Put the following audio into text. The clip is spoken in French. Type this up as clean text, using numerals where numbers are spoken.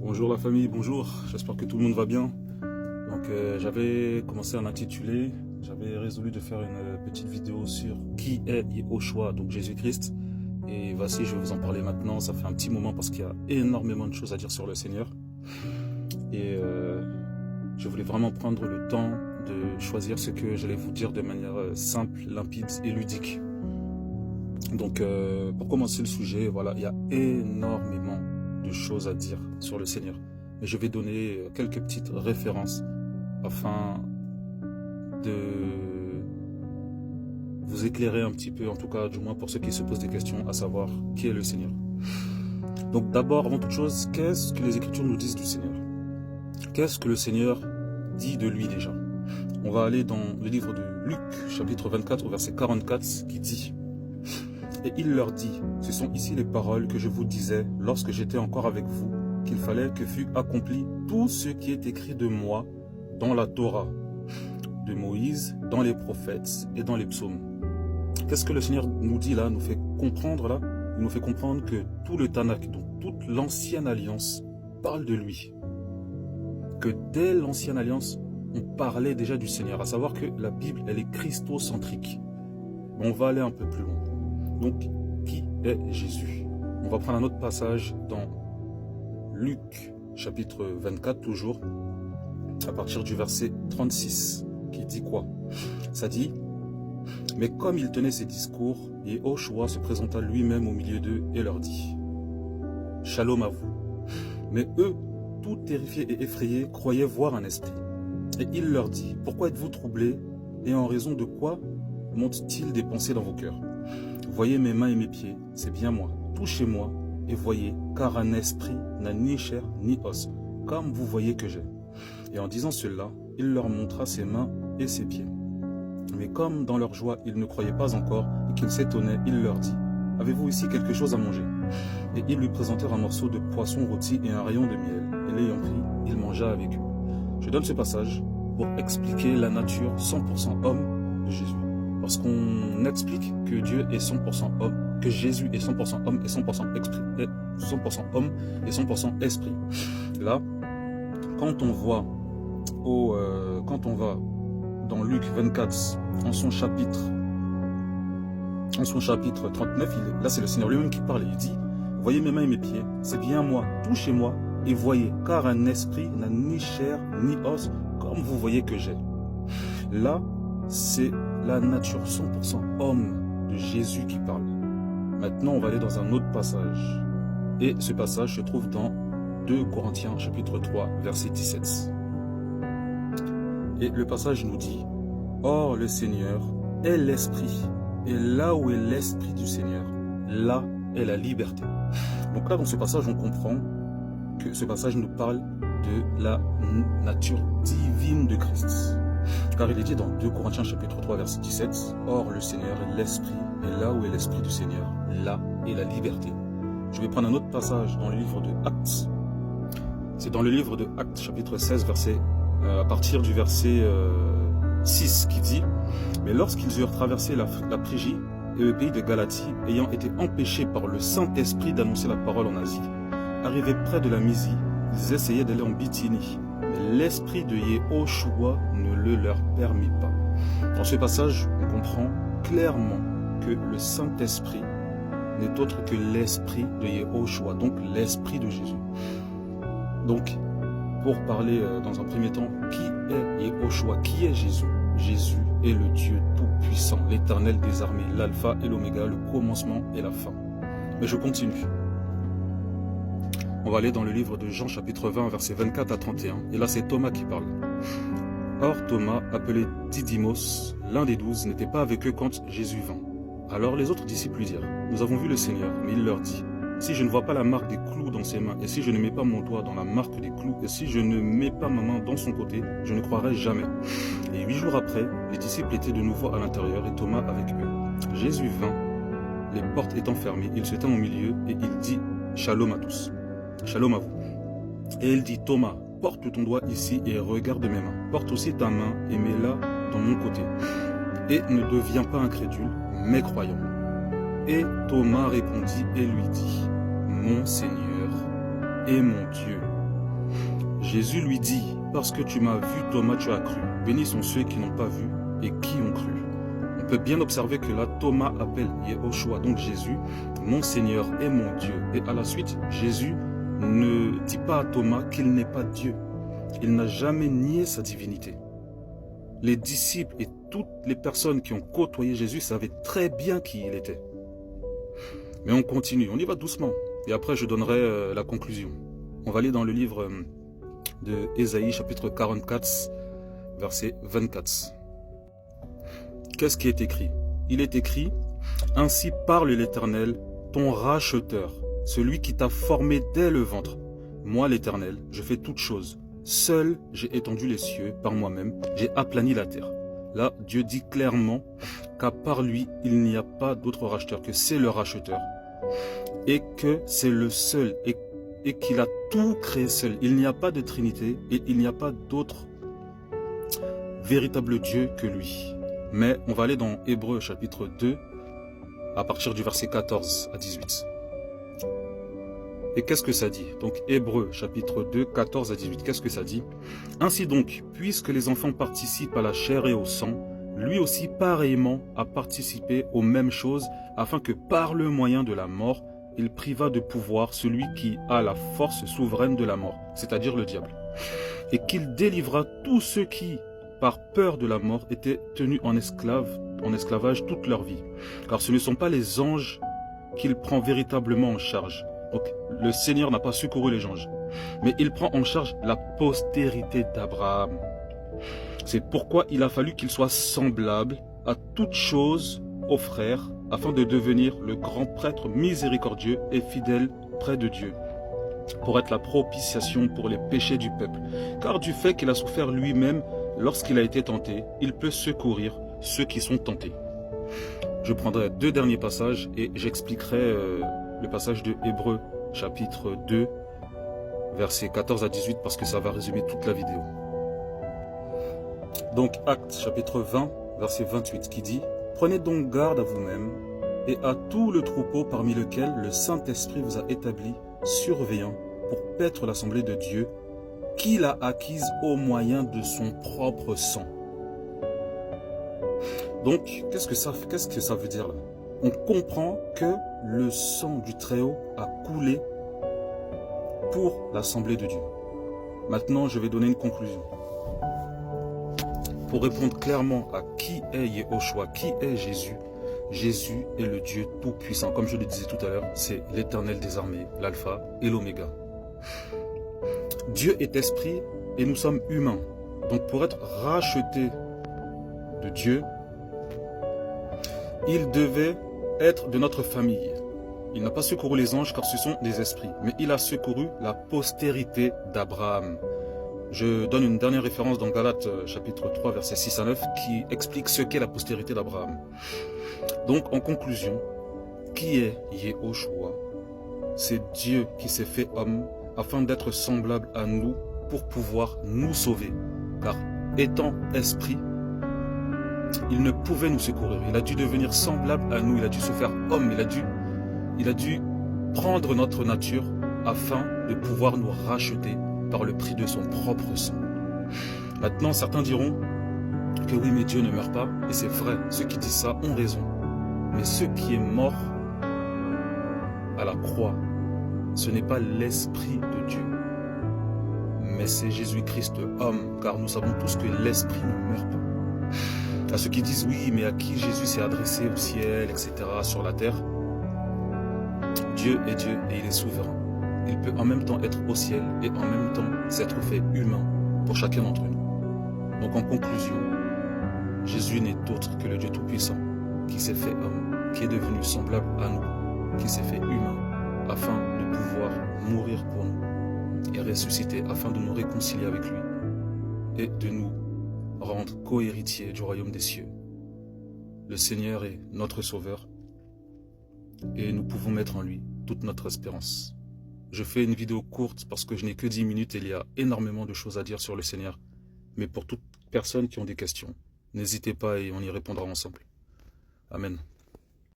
Bonjour la famille, bonjour, j'espère que tout le monde va bien. Donc j'avais commencé à l'intituler, j'avais résolu de faire une petite vidéo sur qui est Yehoshua, donc Jésus-Christ. Et voici, je vais vous en parler maintenant, ça fait un petit moment parce qu'il y a énormément de choses à dire sur le Seigneur. Et je voulais vraiment prendre le temps de choisir ce que j'allais vous dire de manière simple, limpide et ludique. Donc pour commencer le sujet, voilà, il y a énormément de choses à dire sur le Seigneur. Mais je vais donner quelques petites références afin de vous éclairer un petit peu, en tout cas, du moins pour ceux qui se posent des questions, à savoir qui est le Seigneur. Donc d'abord, avant toute chose, qu'est-ce que les Écritures nous disent du Seigneur? Qu'est-ce que le Seigneur dit de lui déjà? On va aller dans le livre de Luc, chapitre 24, au verset 44, qui dit: Et il leur dit, ce sont ici les paroles que je vous disais lorsque j'étais encore avec vous, qu'il fallait que fût accompli tout ce qui est écrit de moi dans la Torah, de Moïse, dans les prophètes et dans les psaumes. Qu'est-ce que le Seigneur nous dit là, nous fait comprendre là? Il nous fait comprendre que tout le Tanakh, donc toute l'ancienne alliance, parle de lui. Que dès l'ancienne alliance, on parlait déjà du Seigneur, à savoir que la Bible, elle est christocentrique. On va aller un peu plus loin. Donc, qui est Jésus? On va prendre un autre passage dans Luc, chapitre 24, toujours, à partir du verset 36, qui dit quoi? Ça dit: Mais comme il tenait ces discours, Yehoshua se présenta lui-même au milieu d'eux et leur dit: Shalom à vous. Mais eux, tout terrifiés et effrayés, croyaient voir un esprit. Et il leur dit: Pourquoi êtes-vous troublés, et en raison de quoi montent-ils des pensées dans vos cœurs? Voyez mes mains et mes pieds, c'est bien moi. Touchez-moi et voyez, car un esprit n'a ni chair ni os, comme vous voyez que j'ai. Et en disant cela, il leur montra ses mains et ses pieds. Mais comme dans leur joie, ils ne croyaient pas encore et qu'ils s'étonnaient, il leur dit: Avez-vous ici quelque chose à manger? Et ils lui présentèrent un morceau de poisson rôti et un rayon de miel. Et l'ayant pris, il mangea avec eux. Je donne ce passage pour expliquer la nature 100% homme de Jésus. Parce qu'on explique que Dieu est 100% homme, que Jésus est 100% homme et 100% esprit, 100% homme et 100% esprit. Là, quand on va dans Luc 24, en son chapitre 39, là c'est le Seigneur lui-même qui parle. Il dit: Voyez mes mains et mes pieds, c'est bien moi, touchez-moi et voyez, car un esprit n'a ni chair ni os, comme vous voyez que j'ai. Là, c'est la nature 100% homme de Jésus qui parle. Maintenant, on va aller dans un autre passage. Et ce passage se trouve dans 2 Corinthiens, chapitre 3, verset 17. Et le passage nous dit: Or, le Seigneur est l'Esprit. Et là où est l'Esprit du Seigneur, là est la liberté. Donc là, dans ce passage, on comprend que ce passage nous parle de la nature divine de Christ. Car il est dit dans 2 Corinthiens chapitre 3 verset 17, Or le Seigneur est l'Esprit, et là où est l'Esprit du Seigneur, là est la liberté. Je vais prendre un autre passage dans le livre de Actes. C'est dans le livre de Actes chapitre 16 à partir du verset 6 qui dit: Mais lorsqu'ils eurent traversé la Phrygie et le pays de Galatie, ayant été empêchés par le Saint-Esprit d'annoncer la parole en Asie, arrivés près de la Mysie, ils essayaient d'aller en Bithynie. Mais l'esprit de Yehoshua ne le leur permit pas. Dans ce passage, on comprend clairement que le Saint-Esprit n'est autre que l'esprit de Yehoshua, donc l'esprit de Jésus. Donc, pour parler dans un premier temps, qui est Yehoshua? Qui est Jésus? Jésus est le Dieu tout-puissant, l'éternel des armées, l'alpha et l'oméga, le commencement et la fin. Mais je continue. On va aller dans le livre de Jean chapitre 20 versets 24 à 31. Et là c'est Thomas qui parle. Or Thomas, appelé Didymos, l'un des 12, n'était pas avec eux quand Jésus vint. Alors les autres disciples lui dirent: Nous avons vu le Seigneur. Mais il leur dit: Si je ne vois pas la marque des clous dans ses mains, et si je ne mets pas mon doigt dans la marque des clous, et si je ne mets pas ma main dans son côté, je ne croirai jamais. Et 8 jours après, les disciples étaient de nouveau à l'intérieur et Thomas avec eux. Jésus vint, les portes étant fermées, il se tint au milieu et il dit: Shalom à tous. Shalom à vous. Et il dit: Thomas, porte ton doigt ici et regarde mes mains. Porte aussi ta main et mets-la dans mon côté. Et ne deviens pas incrédule, mais croyant. Et Thomas répondit et lui dit: Mon Seigneur et mon Dieu. Jésus lui dit, parce que tu m'as vu, Thomas, tu as cru. Bénis sont ceux qui n'ont pas vu et qui ont cru. On peut bien observer que là, Thomas appelle Yehoshua, donc Jésus, mon Seigneur et mon Dieu. Et à la suite, Jésus ne dit pas à Thomas qu'il n'est pas Dieu. Il n'a jamais nié sa divinité. Les disciples et toutes les personnes qui ont côtoyé Jésus savaient très bien qui il était. Mais on continue, on y va doucement. Et après, je donnerai la conclusion. On va aller dans le livre de Ésaïe, chapitre 44, verset 24. Qu'est-ce qui est écrit? Il est écrit, « Ainsi parle l'Éternel, ton racheteur, celui qui t'a formé dès le ventre. Moi, l'Éternel, je fais toutes choses. Seul, j'ai étendu les cieux par moi-même, j'ai aplani la terre. » Là, Dieu dit clairement qu'à part lui, il n'y a pas d'autre racheteur, que c'est le racheteur. Et que c'est le seul, et qu'il a tout créé seul. Il n'y a pas de Trinité, et il n'y a pas d'autre véritable Dieu que lui. Mais on va aller dans Hébreux chapitre 2, à partir du verset 14 à 18. Et qu'est-ce que ça dit? Donc Hébreux chapitre 2, 14 à 18, qu'est-ce que ça dit? Ainsi donc, puisque les enfants participent à la chair et au sang, lui aussi pareillement a participé aux mêmes choses, afin que par le moyen de la mort, il priva de pouvoir celui qui a la force souveraine de la mort, c'est-à-dire le diable. Et qu'il délivra tous ceux qui, par peur de la mort, étaient tenus en esclavage toute leur vie. Car ce ne sont pas les anges qu'il prend véritablement en charge. Donc le Seigneur n'a pas secouru les anges, mais il prend en charge la postérité d'Abraham. C'est pourquoi il a fallu qu'il soit semblable à toute chose aux frères, afin de devenir le grand prêtre miséricordieux et fidèle près de Dieu, pour être la propitiation pour les péchés du peuple. Car du fait qu'il a souffert lui-même lorsqu'il a été tenté, il peut secourir ceux qui sont tentés. Je prendrai 2 derniers passages et j'expliquerai le passage de Hébreux chapitre 2, versets 14 à 18, parce que ça va résumer toute la vidéo. Donc Actes chapitre 20, verset 28 qui dit « Prenez donc garde à vous-même et à tout le troupeau parmi lequel le Saint-Esprit vous a établi, surveillant pour paître l'assemblée de Dieu, qu'il a acquise au moyen de son propre sang. » Donc, qu'est-ce que ça veut dire là? On comprend que le sang du Très-Haut a coulé pour l'assemblée de Dieu. Maintenant, je vais donner une conclusion. Pour répondre clairement à qui est Yehoshua, qui est Jésus, Jésus est le Dieu Tout-Puissant. Comme je le disais tout à l'heure, c'est l'Éternel des armées, l'Alpha et l'Oméga. Dieu est esprit et nous sommes humains. Donc pour être rachetés de Dieu, il devait être de notre famille. Il n'a pas secouru les anges car ce sont des esprits, mais il a secouru la postérité d'Abraham. Je donne une dernière référence dans Galates chapitre 3 versets 6 à 9 qui explique ce qu'est la postérité d'Abraham. Donc en conclusion, qui est Yehoshua? C'est Dieu qui s'est fait homme afin d'être semblable à nous pour pouvoir nous sauver. Car étant esprit, il ne pouvait nous secourir. Il a dû devenir semblable à nous. Il a dû se faire homme. Il a dû prendre notre nature afin de pouvoir nous racheter par le prix de son propre sang. Maintenant, certains diront que oui, mais Dieu ne meurt pas. Et c'est vrai, ceux qui disent ça ont raison. Mais ce qui est mort à la croix, ce n'est pas l'Esprit de Dieu, mais c'est Jésus-Christ homme, car nous savons tous que l'Esprit ne meurt pas. À ceux qui disent oui, mais à qui Jésus s'est adressé au ciel, etc., sur la terre, Dieu est Dieu et il est souverain. Il peut en même temps être au ciel et en même temps s'être fait humain pour chacun d'entre nous. Donc en conclusion, Jésus n'est autre que le Dieu Tout-Puissant qui s'est fait homme, qui est devenu semblable à nous, qui s'est fait humain afin de pouvoir mourir pour nous et ressusciter afin de nous réconcilier avec lui et de nous rendre co-héritiers du royaume des cieux. Le Seigneur est notre Sauveur et nous pouvons mettre en lui toute notre espérance. Je fais une vidéo courte parce que je n'ai que 10 minutes et il y a énormément de choses à dire sur le Seigneur. Mais pour toute personne qui ont des questions, n'hésitez pas et on y répondra ensemble. Amen.